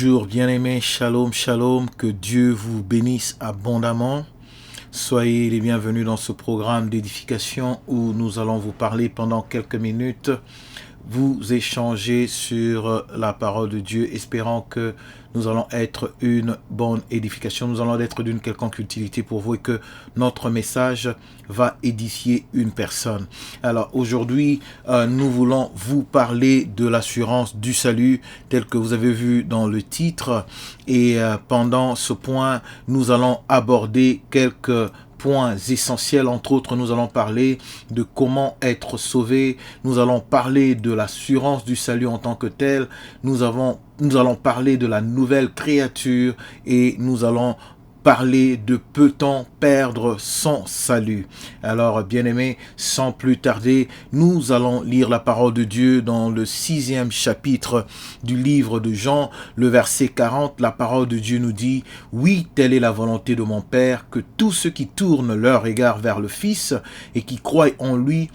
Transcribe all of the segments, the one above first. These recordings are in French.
Bonjour bien-aimés, shalom, shalom, que Dieu vous bénisse abondamment. Soyez les bienvenus dans ce programme d'édification où nous allons vous parler pendant quelques minutes, vous échanger sur la parole de Dieu, espérant que nous allons être une bonne édification, nous allons être d'une quelconque utilité pour vous et que notre message va édifier une personne. Alors aujourd'hui, nous voulons vous parler de l'assurance du salut, tel que vous avez vu dans le titre. Et pendant ce point, nous allons aborder quelques points essentiels. Entre autres, nous allons parler de comment être sauvé. Nous allons parler de l'assurance du salut en tant que tel. Nous allons parler de la nouvelle créature et nous allons parler de peut-on perdre son salut. Alors, bien-aimés, sans plus tarder, nous allons lire la parole de Dieu dans le 6e chapitre du livre de Jean, le verset 40. La parole de Dieu nous dit « Oui, telle est la volonté de mon Père, que tous ceux qui tournent leur regard vers le Fils et qui croient en lui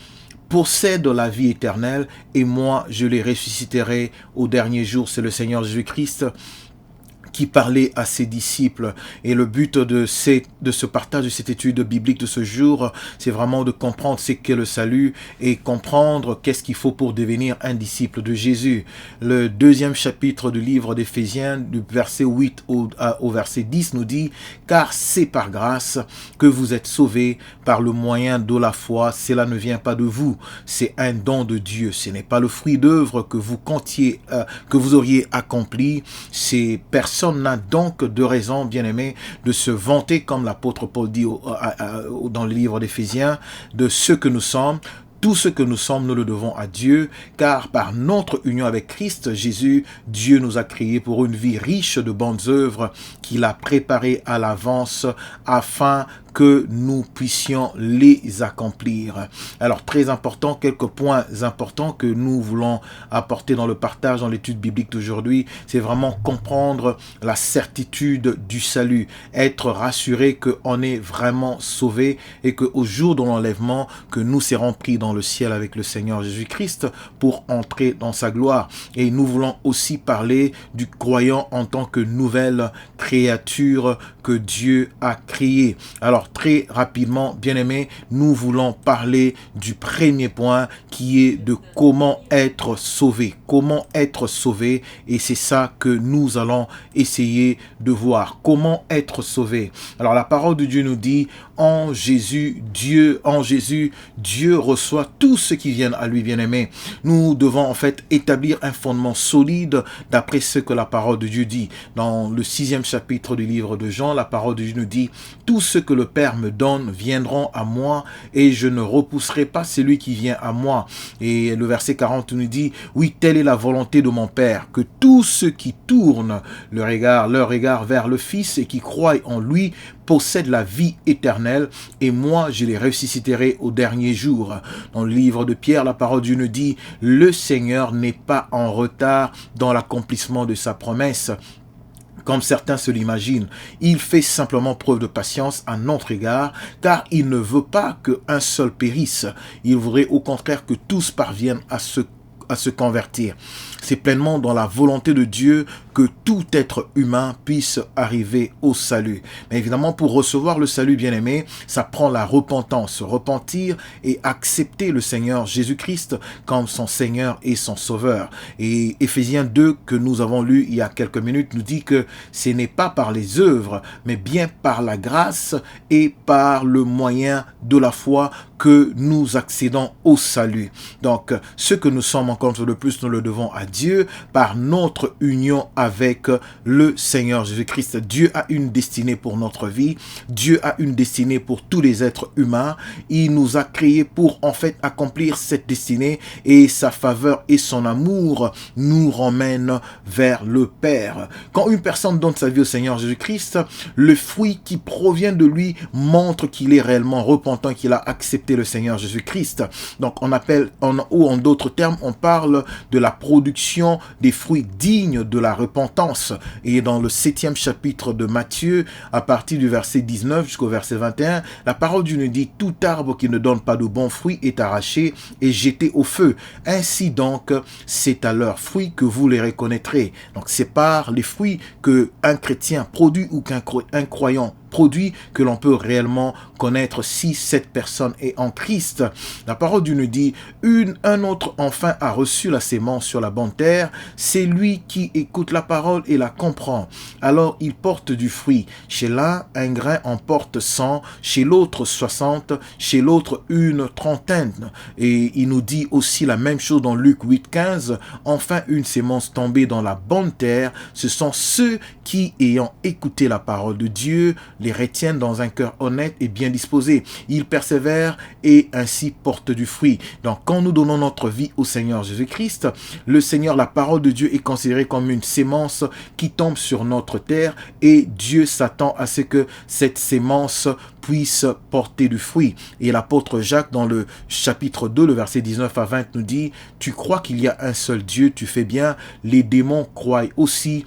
possèdent la vie éternelle, et moi, je les ressusciterai au dernier jour. » C'est le Seigneur Jésus-Christ qui parlait à ses disciples. Et le but de ce partage, de cette étude biblique de ce jour, c'est vraiment de comprendre ce qu'est le salut et comprendre qu'est-ce qu'il faut pour devenir un disciple de Jésus. Le 2e chapitre du livre d'Éphésiens, du verset 8 au verset 10, nous dit « Car c'est par grâce que vous êtes sauvés par le moyen de la foi. Cela ne vient pas de vous, c'est un don de Dieu. Ce n'est pas le fruit d'œuvre que vous auriez accompli. Ces personnes n'a donc de raison, bien-aimés, de se vanter, comme l'apôtre Paul dit dans le livre d'Éphésiens, de ce que nous sommes. Tout ce que nous sommes, nous le devons à Dieu, car par notre union avec Christ Jésus, Dieu nous a créés pour une vie riche de bonnes œuvres qu'il a préparées à l'avance afin que nous puissions les accomplir. Alors, très important, quelques points importants que nous voulons apporter dans le partage, dans l'étude biblique d'aujourd'hui, c'est vraiment comprendre la certitude du salut, être rassuré qu'on est vraiment sauvé et qu'au jour de l'enlèvement, que nous serons pris dans le ciel avec le Seigneur Jésus-Christ pour entrer dans sa gloire. Et nous voulons aussi parler du croyant en tant que nouvelle créature que Dieu a créée. Alors, très rapidement, bien-aimés, nous voulons parler du premier point qui est de comment être sauvé. Comment être sauvé, et c'est ça que nous allons essayer de voir. Comment être sauvé. Alors, la parole de Dieu nous dit, en Jésus, Dieu reçoit tous ceux qui viennent à lui, bien-aimés. Nous devons en fait établir un fondement solide d'après ce que la parole de Dieu dit. Dans le 6e chapitre du livre de Jean, la parole de Dieu nous dit « Tout ce que le Père me donne viendront à moi et je ne repousserai pas celui qui vient à moi. » Et le verset 40 nous dit « Oui, telle est la volonté de mon Père, que tous ceux qui tournent leur regard vers le Fils et qui croient en lui possèdent la vie éternelle, et moi je les ressusciterai au dernier jour. » Dans le livre de Pierre, la parole de Dieu nous dit « Le Seigneur n'est pas en retard dans l'accomplissement de sa promesse, comme certains se l'imaginent. Il fait simplement preuve de patience à notre égard, car il ne veut pas qu'un seul périsse. Il voudrait au contraire que tous parviennent à se convertir. » C'est pleinement dans la volonté de Dieu que tout être humain puisse arriver au salut. Mais évidemment, pour recevoir le salut, bien-aimé, ça prend la repentance, se repentir et accepter le Seigneur Jésus-Christ comme son Seigneur et son Sauveur. Et Éphésiens 2, que nous avons lu il y a quelques minutes, nous dit que ce n'est pas par les œuvres, mais bien par la grâce et par le moyen de la foi que nous accédons au salut. Donc, ce que nous sommes encore de plus, nous le devons à Dieu par notre union avec le Seigneur Jésus-Christ. Dieu a une destinée pour notre vie. Dieu a une destinée pour tous les êtres humains. Il nous a créés pour en fait accomplir cette destinée, et sa faveur et son amour nous ramènent vers le Père. Quand une personne donne sa vie au Seigneur Jésus-Christ, le fruit qui provient de lui montre qu'il est réellement repentant, qu'il a accepté le Seigneur Jésus-Christ. Donc ou en d'autres termes, on parle de la production des fruits dignes de la repentance repentance. Et dans le 7e chapitre de Matthieu, à partir du verset 19 jusqu'au verset 21, la parole de Dieu nous dit: tout arbre qui ne donne pas de bons fruits est arraché et jeté au feu. Ainsi donc, c'est à leurs fruits que vous les reconnaîtrez. Donc c'est par les fruits qu'un chrétien produit ou qu'un croyant produit que l'on peut réellement connaître si cette personne est en Christ. La parole de Dieu nous dit: un autre enfin a reçu la sémence sur la bonne terre, c'est lui qui écoute la parole et la comprend. Alors il porte du fruit. Chez l'un, un grain en porte 100, chez l'autre 60, chez l'autre une trentaine. Et il nous dit aussi la même chose dans Luc 8,15. Enfin, une sémence tombée dans la bonne terre, ce sont ceux qui, ayant écouté la parole de Dieu, les retiennent dans un cœur honnête et bien disposé. Ils persévèrent et ainsi portent du fruit. Donc, quand nous donnons notre vie au Seigneur Jésus-Christ, le Seigneur, la parole de Dieu est considérée comme une sémence qui tombe sur notre terre et Dieu s'attend à ce que cette sémence puisse porter du fruit. Et l'apôtre Jacques, dans le chapitre 2, le verset 19 à 20, nous dit: tu crois qu'il y a un seul Dieu, tu fais bien, les démons croient aussi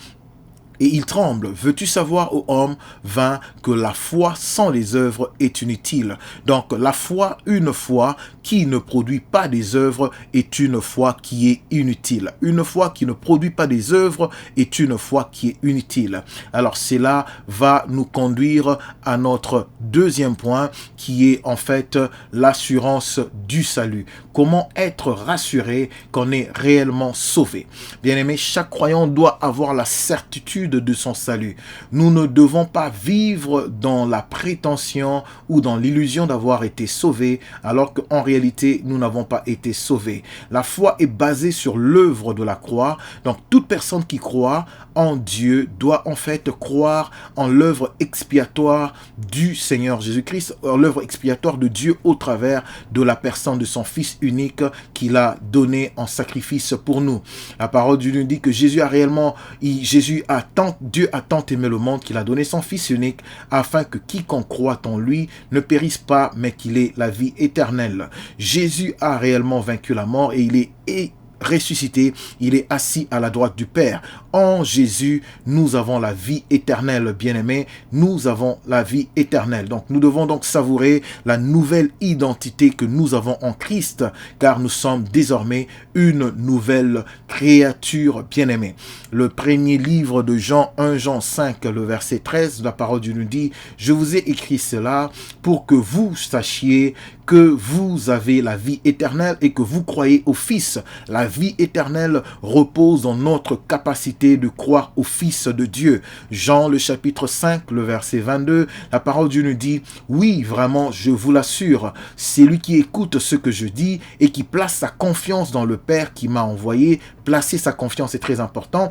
et il tremble. Veux-tu savoir, ô homme vain, que la foi sans les œuvres est inutile? Donc la foi, une foi qui ne produit pas des œuvres, est une foi qui est inutile. Une foi qui ne produit pas des œuvres est une foi qui est inutile. Alors cela va nous conduire à notre deuxième point, qui est en fait l'assurance du salut. Comment être rassuré qu'on est réellement sauvé? Bien-aimé, chaque croyant doit avoir la certitude de son salut. Nous ne devons pas vivre dans la prétention ou dans l'illusion d'avoir été sauvés, alors qu'en réalité, nous n'avons pas été sauvés. La foi est basée sur l'œuvre de la croix. Donc, toute personne qui croit en Dieu doit en fait croire en l'œuvre expiatoire du Seigneur Jésus-Christ, l'œuvre expiatoire de Dieu au travers de la personne de son Fils unique qu'il a donné en sacrifice pour nous. La parole de Dieu nous dit que Dieu a tant aimé le monde qu'il a donné son Fils unique afin que quiconque croit en lui ne périsse pas mais qu'il ait la vie éternelle. Jésus a réellement vaincu la mort et il est ressuscité, il est assis à la droite du Père. En Jésus, nous avons la vie éternelle, bien-aimés, nous avons la vie éternelle. Donc, nous devons donc savourer la nouvelle identité que nous avons en Christ, car nous sommes désormais une nouvelle créature, bien-aimée. Le premier livre de Jean, 1 Jean 5, le verset 13, la parole de Dieu nous dit: je vous ai écrit cela pour que vous sachiez que vous avez la vie éternelle et que vous croyez au Fils. La vie éternelle repose dans notre capacité de croire au Fils de Dieu. Jean, le chapitre 5, le verset 22, la parole de Dieu nous dit: oui, vraiment, je vous l'assure, c'est lui qui écoute ce que je dis et qui place sa confiance dans le Père qui m'a envoyé. Placer sa confiance est très important.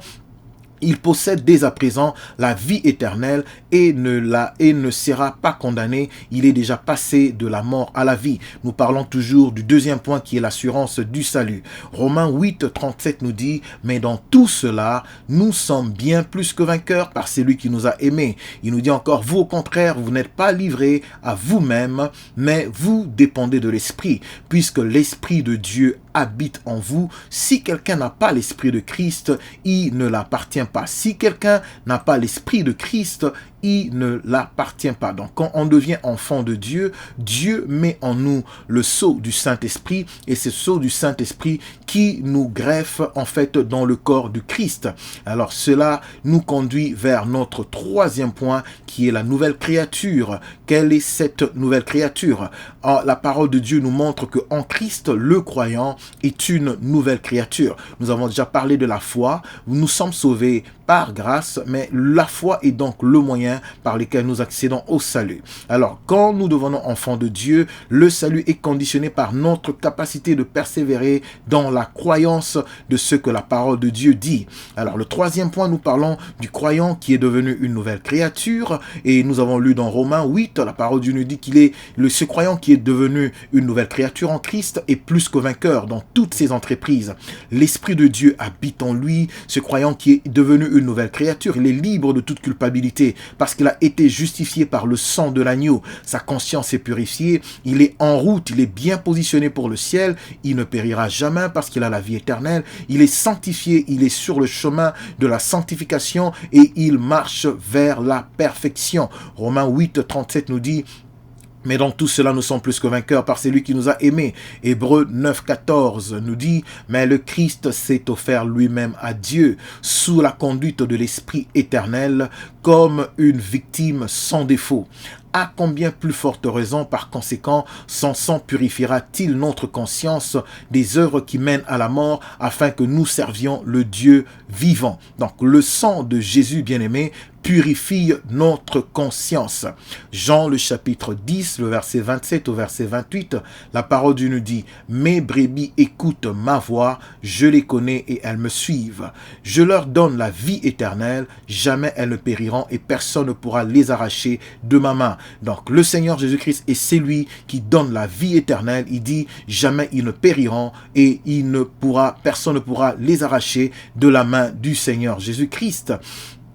Il possède dès à présent la vie éternelle et ne sera pas condamné. Il est déjà passé de la mort à la vie. Nous parlons toujours du deuxième point qui est l'assurance du salut. Romains 8, 37 nous dit: mais dans tout cela, nous sommes bien plus que vainqueurs par celui qui nous a aimés. Il nous dit encore: vous au contraire, vous n'êtes pas livrés à vous-même, mais vous dépendez de l'Esprit, puisque l'Esprit de Dieu habite en vous. Si quelqu'un n'a pas l'Esprit de Christ, il ne l'appartient pas. Si quelqu'un n'a pas l'Esprit de Christ, il ne l'appartient pas. Donc quand on devient enfant de Dieu, Dieu met en nous le sceau du Saint-Esprit, et c'est ce sceau du Saint-Esprit qui nous greffe en fait dans le corps du Christ. Alors cela nous conduit vers notre troisième point qui est la nouvelle créature. Quelle est cette nouvelle créature? La parole de Dieu nous montre que en Christ, le croyant est une nouvelle créature. Nous avons déjà parlé de la foi. Nous sommes sauvés par grâce, mais la foi est donc le moyen par lequel nous accédons au salut. Alors, quand nous devenons enfants de Dieu, le salut est conditionné par notre capacité de persévérer dans la croyance de ce que la parole de Dieu dit. Alors, le troisième point, nous parlons du croyant qui est devenu une nouvelle créature, et nous avons lu dans Romains 8, la parole de Dieu nous dit qu'il est ce croyant qui est devenu une nouvelle créature en Christ est plus que vainqueur dans toutes ses entreprises. L'Esprit de Dieu habite en lui, ce croyant qui est devenu une nouvelle créature. Il est libre de toute culpabilité parce qu'il a été justifié par le sang de l'agneau. Sa conscience est purifiée. Il est en route. Il est bien positionné pour le ciel. Il ne périra jamais parce qu'il a la vie éternelle. Il est sanctifié. Il est sur le chemin de la sanctification et il marche vers la perfection. Romains 8, 37 nous dit: mais dans tout cela, nous sommes plus que vainqueurs par celui qui nous a aimés. Hébreux 9, 14 nous dit: mais le Christ s'est offert lui-même à Dieu sous la conduite de l'Esprit éternel comme une victime sans défaut. À combien plus forte raison, par conséquent, son sang purifiera-t-il notre conscience des œuvres qui mènent à la mort, afin que nous servions le Dieu vivant. Donc, le sang de Jésus bien-aimé purifie notre conscience. Jean, le chapitre 10, le verset 27 au verset 28, la parole de Dieu nous dit: mes brebis écoutent ma voix, je les connais et elles me suivent. Je leur donne la vie éternelle, jamais elles ne périront et personne ne pourra les arracher de ma main. Donc le Seigneur Jésus-Christ est celui qui donne la vie éternelle. Il dit: jamais ils ne périront et personne ne pourra les arracher de la main du Seigneur Jésus-Christ.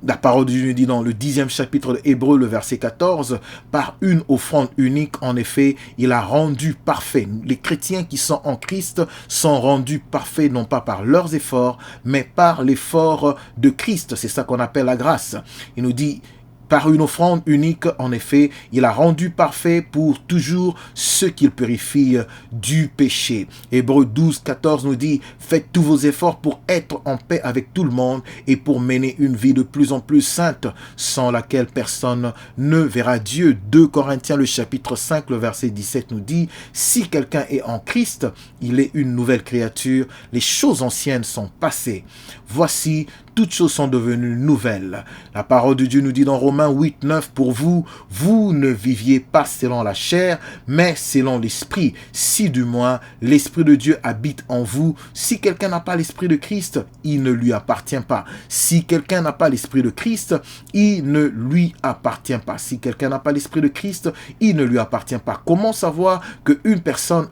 La parole de Dieu nous dit dans le 10e chapitre de Hébreux, le verset 14, par une offrande unique, en effet, il a rendu parfait. Les chrétiens qui sont en Christ sont rendus parfaits, non pas par leurs efforts, mais par l'effort de Christ. C'est ça qu'on appelle la grâce. Il nous dit: par une offrande unique, en effet, il a rendu parfait pour toujours ceux qu'il purifie du péché. Hébreux 12, 14 nous dit: faites tous vos efforts pour être en paix avec tout le monde et pour mener une vie de plus en plus sainte, sans laquelle personne ne verra Dieu. 2 Corinthiens, le chapitre 5, le verset 17 nous dit: si quelqu'un est en Christ, il est une nouvelle créature. Les choses anciennes sont passées. Voici, toutes choses sont devenues nouvelles. La parole de Dieu nous dit dans Romains 8, 9, pour vous, vous ne viviez pas selon la chair, mais selon l'esprit. Si du moins l'esprit de Dieu habite en vous, si quelqu'un n'a pas l'esprit de Christ, il ne lui appartient pas. Si quelqu'un n'a pas l'esprit de Christ, il ne lui appartient pas. Si quelqu'un n'a pas l'esprit de Christ, il ne lui appartient pas. Comment savoir qu'une personne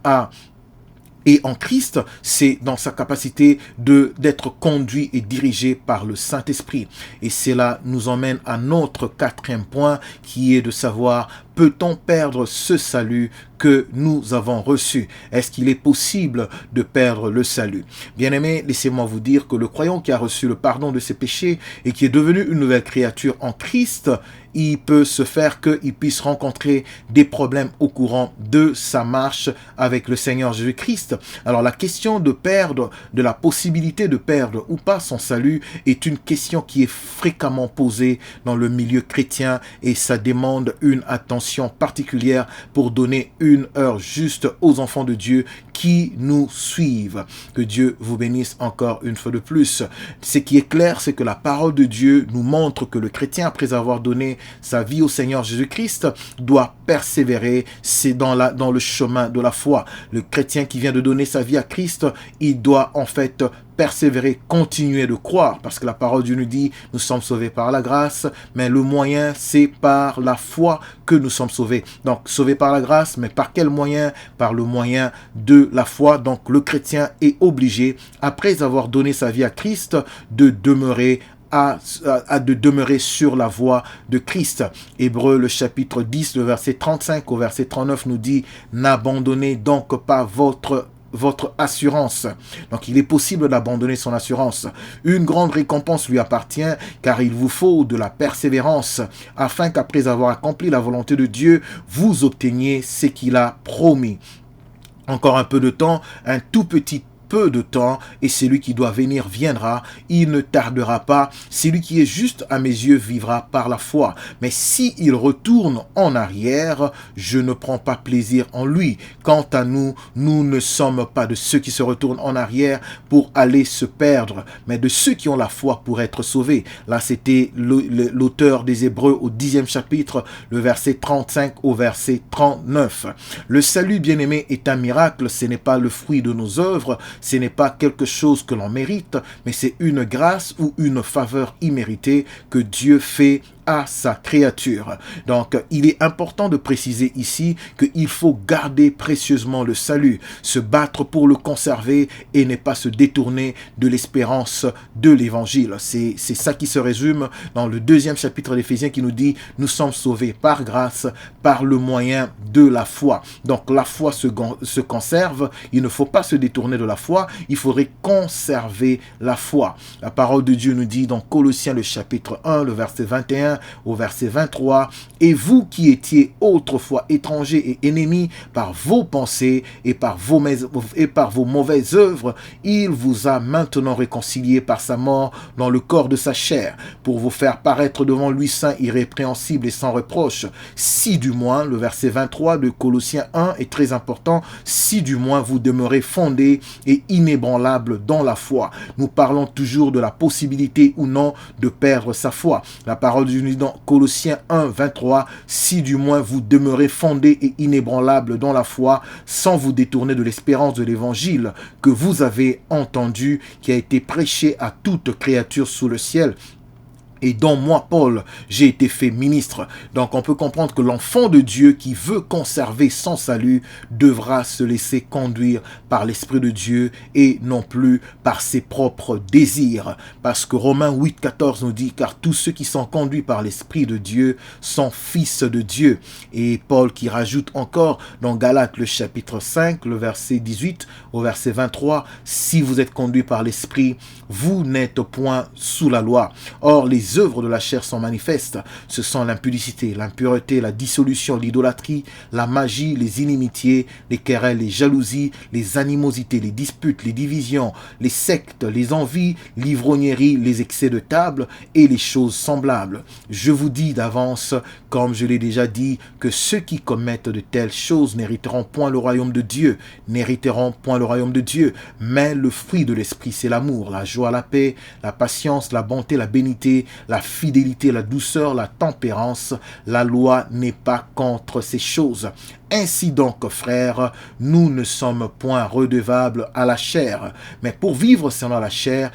et en Christ, c'est dans sa capacité d'être conduit et dirigé par le Saint-Esprit. Et cela nous emmène à notre 4e point, qui est de savoir: peut-on perdre ce salut que nous avons reçu? Est-ce qu'il est possible de perdre le salut? Bien-aimés, laissez-moi vous dire que le croyant qui a reçu le pardon de ses péchés et qui est devenu une nouvelle créature en Christ, il peut se faire qu'il puisse rencontrer des problèmes au courant de sa marche avec le Seigneur Jésus-Christ. Alors la question de la possibilité de perdre ou pas son salut est une question qui est fréquemment posée dans le milieu chrétien et ça demande une attention particulière pour donner une heure juste aux enfants de Dieu qui nous suivent. Que Dieu vous bénisse encore une fois de plus. Ce qui est clair, c'est que la parole de Dieu nous montre que le chrétien, après avoir donné sa vie au Seigneur Jésus-Christ, doit persévérer. C'est dans le chemin de la foi. Le chrétien qui vient de donner sa vie à Christ, il doit en fait persévérer, continuer de croire, parce que la parole de Dieu nous dit: nous sommes sauvés par la grâce, mais le moyen, c'est par la foi que nous sommes sauvés. Donc, sauvés par la grâce, mais par quel moyen? Par le moyen de la foi. Donc, le chrétien est obligé, après avoir donné sa vie à Christ, de demeurer sur la voie de Christ. Hébreux, le chapitre 10, le verset 35 au verset 39 nous dit: n'abandonnez donc pas votre assurance. Donc il est possible d'abandonner son assurance. Une grande récompense lui appartient, car il vous faut de la persévérance, afin qu'après avoir accompli la volonté de Dieu, vous obteniez ce qu'il a promis. Encore un peu de temps, un tout petit peu de temps, et celui qui doit venir viendra, il ne tardera pas. Celui qui est juste à mes yeux vivra par la foi. Mais si il retourne en arrière, je ne prends pas plaisir en lui. Quant à nous, nous ne sommes pas de ceux qui se retournent en arrière pour aller se perdre, mais de ceux qui ont la foi pour être sauvés. Là, c'était l'auteur des Hébreux au 10e chapitre, le verset 35 au verset 39. Le salut, bien-aimé, est un miracle. Ce n'est pas le fruit de nos œuvres, ce n'est pas quelque chose que l'on mérite, mais c'est une grâce ou une faveur imméritée que Dieu fait à sa créature. Donc, il est important de préciser ici qu'il faut garder précieusement le salut, se battre pour le conserver et ne pas se détourner de l'espérance de l'évangile. C'est ça qui se résume dans le 2e chapitre d'Éphésiens qui nous dit « Nous sommes sauvés par grâce, par le moyen de la foi ». Donc, la foi se conserve. Il ne faut pas se détourner de la foi. Il faudrait conserver la foi. La parole de Dieu nous dit dans Colossiens le chapitre 1, le verset 21 au verset 23, « Et vous qui étiez autrefois étrangers et ennemis par vos pensées et par vos mauvaises œuvres, il vous a maintenant réconciliés par sa mort dans le corps de sa chair, pour vous faire paraître devant lui saint, irrépréhensible et sans reproche. Si du moins, le verset 23 de Colossiens 1 est très important, si du moins vous demeurez fondés et inébranlables dans la foi. » Nous parlons toujours de la possibilité ou non de perdre sa foi. La parole de Dieu dans Colossiens 1, 23, « Si du moins vous demeurez fondés et inébranlables dans la foi, sans vous détourner de l'espérance de l'évangile que vous avez entendu, qui a été prêché à toute créature sous le ciel, et dont moi, Paul, j'ai été fait ministre. » Donc on peut comprendre que l'enfant de Dieu qui veut conserver son salut devra se laisser conduire par l'Esprit de Dieu et non plus par ses propres désirs. Parce que Romains 8, 14 nous dit « Car tous ceux qui sont conduits par l'Esprit de Dieu sont fils de Dieu. » Et Paul qui rajoute encore dans Galates le chapitre 5, le verset 18 au verset 23, « Si vous êtes conduits par l'Esprit, vous n'êtes point sous la loi. Or, les œuvres de la chair sont manifestes. Ce sont l'impudicité, l'impureté, la dissolution, l'idolâtrie, la magie, les inimitiés, les querelles, les jalousies, les animosités, les disputes, les divisions, les sectes, les envies, l'ivrognerie, les excès de table et les choses semblables. Je vous dis d'avance, comme je l'ai déjà dit, que ceux qui commettent de telles choses n'hériteront point le royaume de Dieu, mais le fruit de l'esprit, c'est l'amour, la joie, la paix, la patience, la bonté, la bénité, la fidélité, la douceur, la tempérance. La loi n'est pas contre ces choses. Ainsi donc, frères, nous ne sommes point redevables à la chair. Mais pour vivre selon la chair,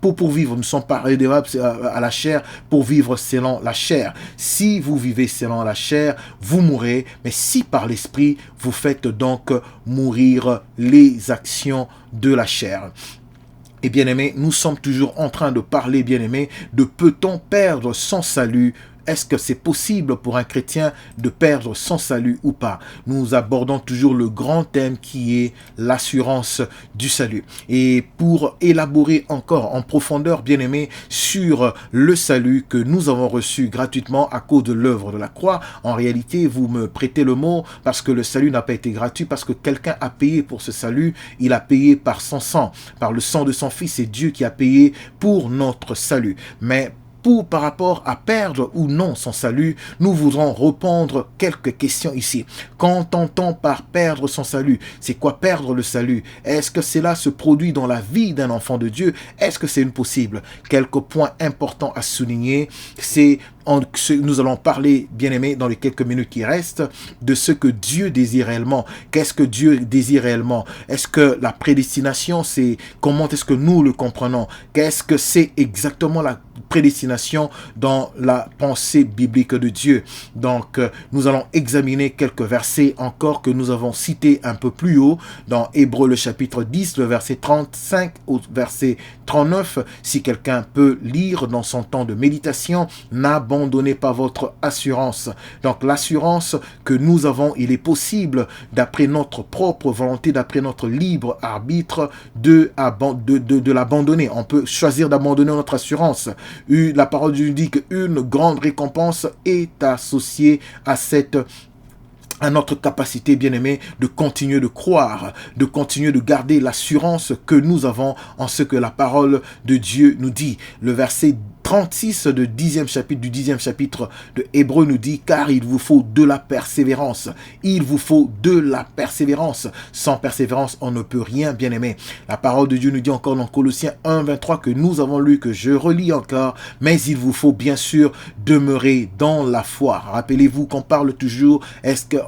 pour vivre, nous ne sommes pas redevables à la chair, pour vivre selon la chair. Si vous vivez selon la chair, vous mourrez. Mais si par l'esprit, vous faites donc mourir les actions de la chair. Et bien-aimés, nous sommes toujours en train de parler, bien-aimés, de peut-on perdre son salut? Est-ce que c'est possible pour un chrétien de perdre son salut ou pas? Nous abordons toujours le grand thème qui est l'assurance du salut. Et pour élaborer encore en profondeur, bien-aimés, sur le salut que nous avons reçu gratuitement à cause de l'œuvre de la croix, en réalité, vous me prêtez le mot parce que le salut n'a pas été gratuit, parce que quelqu'un a payé pour ce salut. Il a payé par son sang, par le sang de son fils. C'est Dieu qui a payé pour notre salut. Mais par rapport à perdre ou non son salut, nous voudrons répondre quelques questions ici. Qu'entend-on par perdre son salut? C'est quoi perdre le salut? Est-ce que cela se produit dans la vie d'un enfant de Dieu? Est-ce que c'est possible? Quelques points importants à souligner, nous allons parler, bien-aimés, dans les quelques minutes qui restent, de ce que Dieu désire réellement. Qu'est-ce que Dieu désire réellement? Est-ce que la prédestination, comment est-ce que nous le comprenons? Qu'est-ce que c'est exactement la prédestination dans la pensée biblique de Dieu? Donc, nous allons examiner quelques versets encore que nous avons cités un peu plus haut dans Hébreux le chapitre 10, le verset 35 au verset 39. Si quelqu'un peut lire dans son temps de méditation, n'abandonnez pas votre assurance. Donc, l'assurance que nous avons, il est possible, d'après notre propre volonté, d'après notre libre arbitre, de l'abandonner. On peut choisir d'abandonner notre assurance. La parole de Dieu dit qu'une grande récompense est associée à notre capacité, bien-aimée, de continuer de croire, de continuer de garder l'assurance que nous avons en ce que la parole de Dieu nous dit. Le verset 36 du 10e chapitre de Hébreux nous dit « Car il vous faut de la persévérance. » Il vous faut de la persévérance. Sans persévérance, on ne peut rien, bien-aimé. La parole de Dieu nous dit encore dans Colossiens 1, 23 que nous avons lu, que je relis encore. Mais il vous faut bien sûr demeurer dans la foi. Rappelez-vous qu'on parle toujours,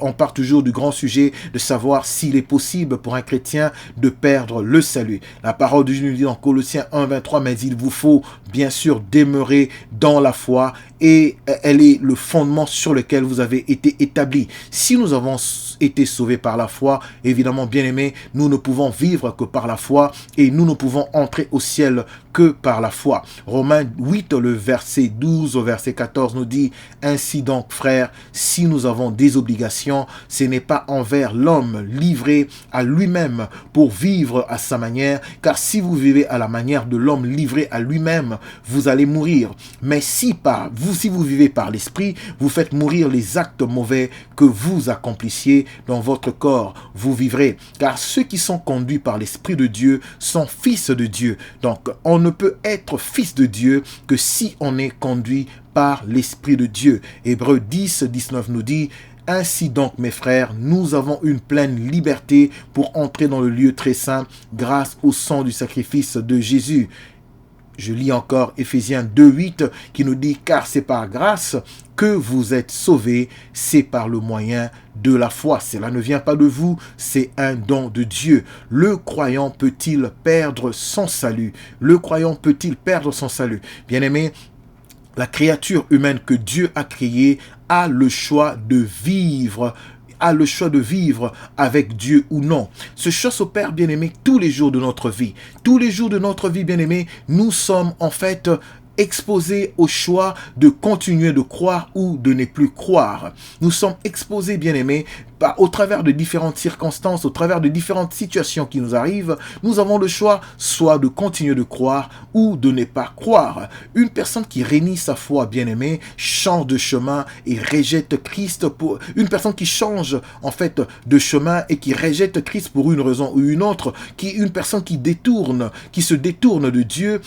on parle toujours du grand sujet de savoir s'il est possible pour un chrétien de perdre le salut. La parole de Dieu nous dit dans Colossiens 1, 23, mais il vous faut bien sûr demeurer demeurez dans la foi et elle est le fondement sur lequel vous avez été établi. Si nous avons été sauvés par la foi, évidemment, bien-aimés, nous ne pouvons vivre que par la foi et nous ne pouvons entrer au ciel que par la foi. Romains 8, le verset 12 au verset 14 nous dit: ainsi donc, frères, si nous avons des obligations, ce n'est pas envers l'homme livré à lui-même pour vivre à sa manière, car si vous vivez à la manière de l'homme livré à lui-même, vous allez mourir. Mais si vous vivez par l'esprit, vous faites mourir les actes mauvais que vous accomplissiez dans votre corps, vous vivrez. Car ceux qui sont conduits par l'esprit de Dieu sont fils de Dieu. Donc, on ne peut être fils de Dieu que si on est conduit par l'esprit de Dieu. Hébreux 10, 19 nous dit: ainsi donc, mes frères, nous avons une pleine liberté pour entrer dans le lieu très saint grâce au sang du sacrifice de Jésus. Je lis encore Éphésiens 2.8 qui nous dit: car c'est par grâce que vous êtes sauvés, c'est par le moyen de la foi. Cela ne vient pas de vous, c'est un don de Dieu. Le croyant peut-il perdre son salut? Le croyant peut-il perdre son salut? Bien-aimé, la créature humaine que Dieu a créée a le choix de vivre avec Dieu ou non. Ce choix s'opère, bien-aimé, tous les jours de notre vie. Tous les jours de notre vie, bien-aimé, nous sommes en fait exposés au choix de continuer de croire ou de ne plus croire. Nous sommes exposés, bien-aimés, au travers de différentes circonstances, au travers de différentes situations qui nous arrivent. Nous avons le choix soit de continuer de croire ou de ne pas croire. Une personne qui renie sa foi, bien-aimée, change de chemin et rejette Christ une personne qui change en fait de chemin et qui rejette Christ pour une raison ou une autre, une personne qui se détourne de Dieu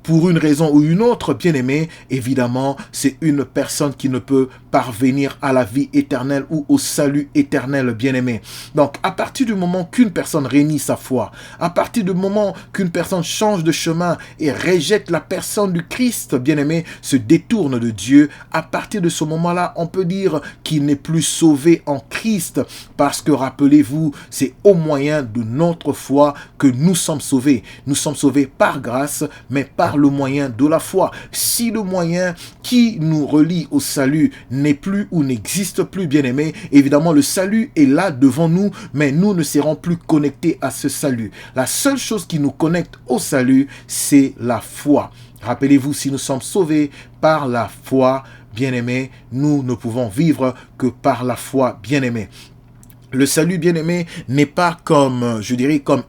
pour une raison ou une autre, bien-aimé, évidemment, c'est une personne qui ne peut parvenir à la vie éternelle ou au salut éternel, bien-aimé. Donc, à partir du moment qu'une personne renie sa foi, à partir du moment qu'une personne change de chemin et rejette la personne du Christ, bien-aimé, se détourne de Dieu, à partir de ce moment-là, on peut dire qu'il n'est plus sauvé en Christ, parce que, rappelez-vous, c'est au moyen de notre foi que nous sommes sauvés. Nous sommes sauvés par grâce, mais par le moyen de la foi. Si le moyen qui nous relie au salut n'est plus ou n'existe plus, bien-aimé, évidemment, le salut est là devant nous, mais nous ne serons plus connectés à ce salut. La seule chose qui nous connecte au salut, c'est la foi. Rappelez-vous, si nous sommes sauvés par la foi, bien-aimé, nous ne pouvons vivre que par la foi, bien-aimé. Le salut, bien-aimé, n'est pas comme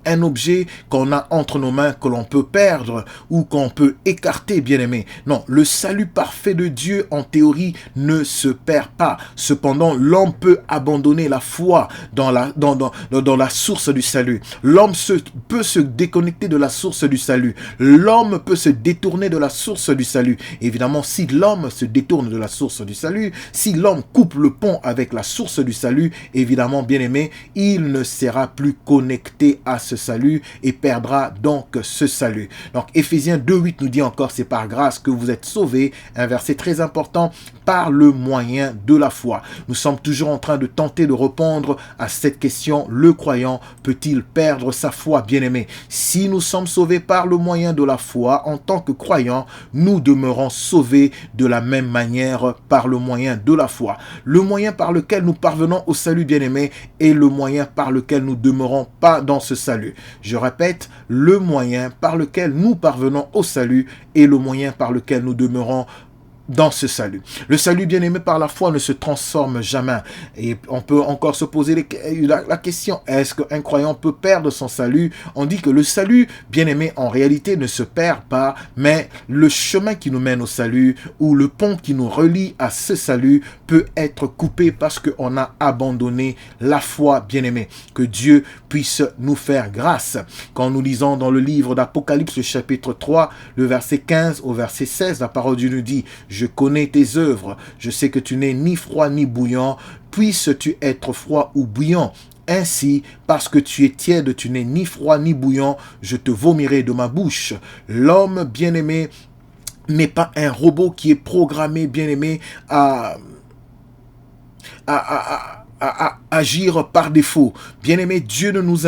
un objet qu'on a entre nos mains, que l'on peut perdre ou qu'on peut écarter, bien-aimé. Non, le salut parfait de Dieu, en théorie, ne se perd pas. Cependant, l'homme peut abandonner la foi dans la source du salut. L'homme peut se déconnecter de la source du salut. L'homme peut se détourner de la source du salut. Évidemment, si l'homme se détourne de la source du salut, si l'homme coupe le pont avec la source du salut, évidemment, bien-aimé, il ne sera plus connecté à ce salut et perdra donc ce salut. Donc, Éphésiens 2.8 nous dit encore: c'est par grâce que vous êtes sauvés, un verset très important, par le moyen de la foi. Nous sommes toujours en train de tenter de répondre à cette question: le croyant peut-il perdre sa foi, bien-aimé? Si nous sommes sauvés par le moyen de la foi, en tant que croyants, nous demeurons sauvés de la même manière par le moyen de la foi. Le moyen par lequel nous parvenons au salut, bien-aimé, est le moyen par lequel nous demeurons pas dans ce salut. Je répète, le moyen par lequel nous parvenons au salut est le moyen par lequel nous demeurons dans ce salut. Le salut, bien-aimé, par la foi ne se transforme jamais. Et on peut encore se poser la question: est-ce qu'un croyant peut perdre son salut? On dit que le salut, bien-aimé, en réalité ne se perd pas, mais le chemin qui nous mène au salut ou le pont qui nous relie à ce salut peut être coupé parce qu'on a abandonné la foi, bien-aimé. Que Dieu puisse nous faire grâce. Quand nous lisons dans le livre d'Apocalypse, le chapitre 3, le verset 15 au verset 16, la parole de Dieu nous dit: je connais tes œuvres, je sais que tu n'es ni froid ni bouillant, puisses-tu être froid ou bouillant. Ainsi, parce que tu es tiède, tu n'es ni froid ni bouillant, je te vomirai de ma bouche. L'homme, bien-aimé, n'est pas un robot qui est programmé, bien-aimé, à agir par défaut. Bien-aimé, Dieu ne nous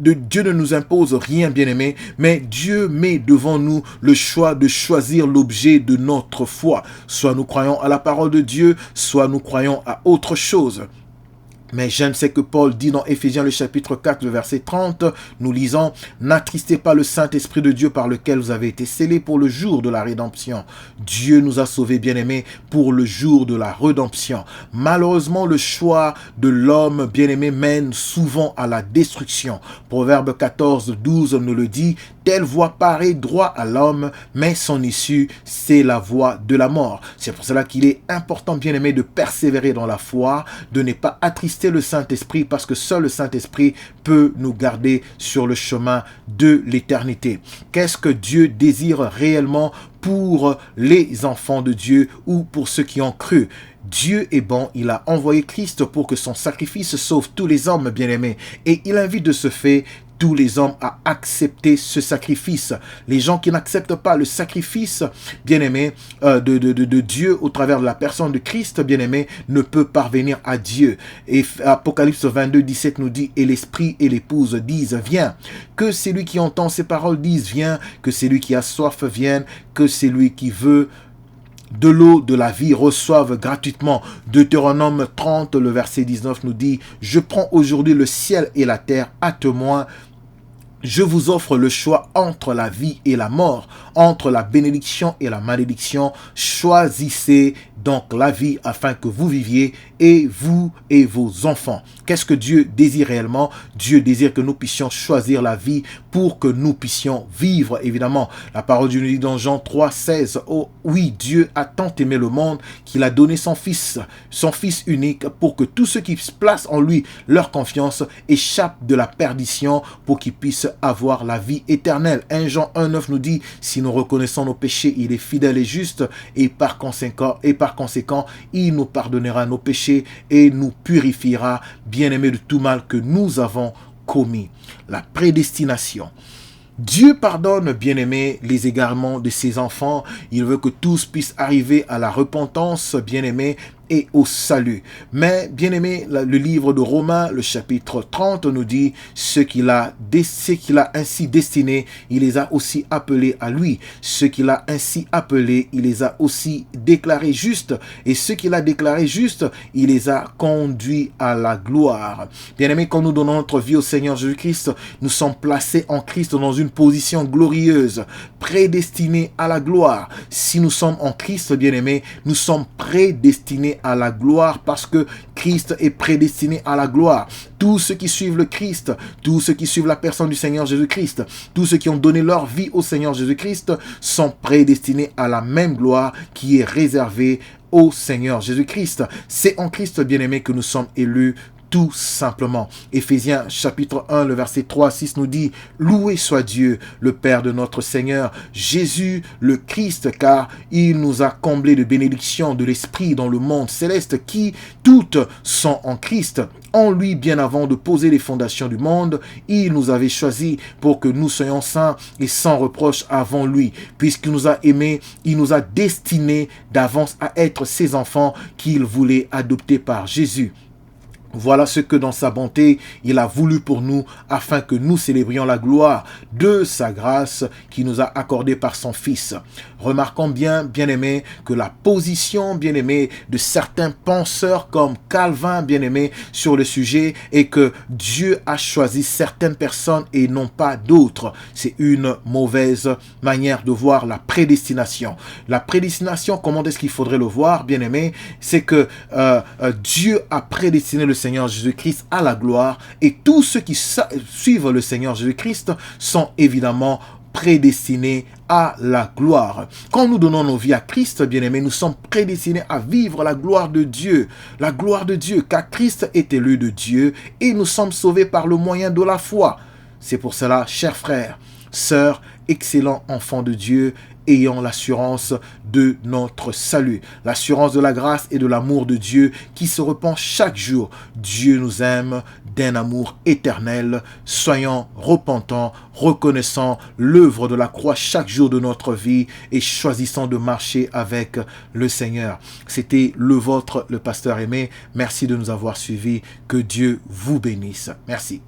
Dieu ne nous impose rien, bien-aimé, mais Dieu met devant nous le choix de choisir l'objet de notre foi. Soit nous croyons à la parole de Dieu, soit nous croyons à autre chose. Mais j'aime ce que Paul dit dans Éphésiens le chapitre 4, le verset 30. Nous lisons « N'attristez pas le Saint-Esprit de Dieu par lequel vous avez été scellés pour le jour de la rédemption. » Dieu nous a sauvés, bien-aimés, pour le jour de la rédemption. Malheureusement, le choix de l'homme, bien-aimé, mène souvent à la destruction. Proverbe 14, 12 nous le dit « Telle voie paraît droit à l'homme, mais son issue, c'est la voie de la mort. » C'est pour cela qu'il est important, bien-aimé, de persévérer dans la foi, de ne pas attrister le Saint-Esprit, parce que seul le Saint-Esprit peut nous garder sur le chemin de l'éternité. Qu'est-ce que Dieu désire réellement pour les enfants de Dieu ou pour ceux qui ont cru? Dieu est bon, il a envoyé Christ pour que son sacrifice sauve tous les hommes, bien-aimés, et il invite de ce fait tous les hommes à accepter ce sacrifice. Les gens qui n'acceptent pas le sacrifice, bien-aimé, de Dieu au travers de la personne de Christ, bien-aimé, ne peut parvenir à Dieu. Et Apocalypse 22, 17 nous dit « Et l'Esprit et l'épouse disent, viens. Que celui qui entend ces paroles dise, viens. Que celui qui a soif vienne. Que celui qui veut de l'eau de la vie reçoivent gratuitement. » Deutéronome 30, le verset 19 nous dit « Je prends aujourd'hui le ciel et la terre à témoin. Je vous offre le choix entre la vie et la mort, entre la bénédiction et la malédiction. Choisissez donc la vie afin que vous viviez, et vous et vos enfants. » Qu'est-ce que Dieu désire réellement? Dieu désire que nous puissions choisir la vie pour que nous puissions vivre, évidemment. La parole de Dieu nous dit dans Jean 3, 16, « Oh oui, Dieu a tant aimé le monde qu'il a donné son Fils unique, pour que tous ceux qui placent en lui leur confiance échappent de la perdition, pour qu'ils puissent avoir la vie éternelle. » 1 Jean 1, 9 nous dit « Si nous reconnaissons nos péchés, il est fidèle et juste, et par conséquent, il nous pardonnera nos péchés et nous purifiera, bien-aimés, de tout mal que nous avons commis. » La prédestination. Dieu pardonne, bien-aimés, les égarements de ses enfants. Il veut que tous puissent arriver à la repentance, bien-aimés, et au salut. Mais, bien-aimé, le livre de Romains, le chapitre 30 nous dit ce qu'il a ainsi destiné, il les a aussi appelés à lui. Ce qu'il a ainsi appelés, il les a aussi déclarés justes. Et ce qu'il a déclaré justes, il les a conduits à la gloire. Bien-aimé, quand nous donnons notre vie au Seigneur Jésus-Christ, nous sommes placés en Christ dans une position glorieuse, prédestinés à la gloire. Si nous sommes en Christ, bien-aimé, nous sommes prédestinés à la gloire, parce que Christ est prédestiné à la gloire. Tous ceux qui suivent le Christ, tous ceux qui suivent la personne du Seigneur Jésus-Christ, tous ceux qui ont donné leur vie au Seigneur Jésus-Christ sont prédestinés à la même gloire qui est réservée au Seigneur Jésus-Christ. C'est en Christ, bien-aimé, que nous sommes élus, tout simplement. Éphésiens chapitre 1, le verset 3 à 6 nous dit « Loué soit Dieu, le Père de notre Seigneur, Jésus le Christ, car il nous a comblés de bénédictions de l'Esprit dans le monde céleste, qui toutes sont en Christ. En lui, bien avant de poser les fondations du monde, il nous avait choisis pour que nous soyons saints et sans reproche avant lui. Puisqu'il nous a aimés, il nous a destinés d'avance à être ses enfants qu'il voulait adopter par Jésus. Voilà ce que dans sa bonté, il a voulu pour nous, afin que nous célébrions la gloire de sa grâce qui nous a accordée par son Fils. Remarquons bien, bien-aimés, que la position, bien-aimés, de certains penseurs comme Calvin, bien-aimés, sur le sujet est que Dieu a choisi certaines personnes et non pas d'autres. C'est une mauvaise manière de voir la prédestination. La prédestination, comment est-ce qu'il faudrait le voir, bien-aimés? C'est que Dieu a prédestiné le Seigneur Jésus-Christ à la gloire, et tous ceux qui suivent le Seigneur Jésus-Christ sont évidemment prédestinés à la gloire. Quand nous donnons nos vies à Christ, bien-aimés, nous sommes prédestinés à vivre la gloire de Dieu. La gloire de Dieu, car Christ est élu de Dieu et nous sommes sauvés par le moyen de la foi. C'est pour cela, chers frères, sœurs, excellents enfants de Dieu, ayant l'assurance de notre salut, l'assurance de la grâce et de l'amour de Dieu qui se répand chaque jour. Dieu nous aime d'un amour éternel. Soyons repentants, reconnaissant l'œuvre de la croix chaque jour de notre vie et choisissant de marcher avec le Seigneur. C'était le vôtre, le pasteur Aimé. Merci de nous avoir suivis. Que Dieu vous bénisse. Merci.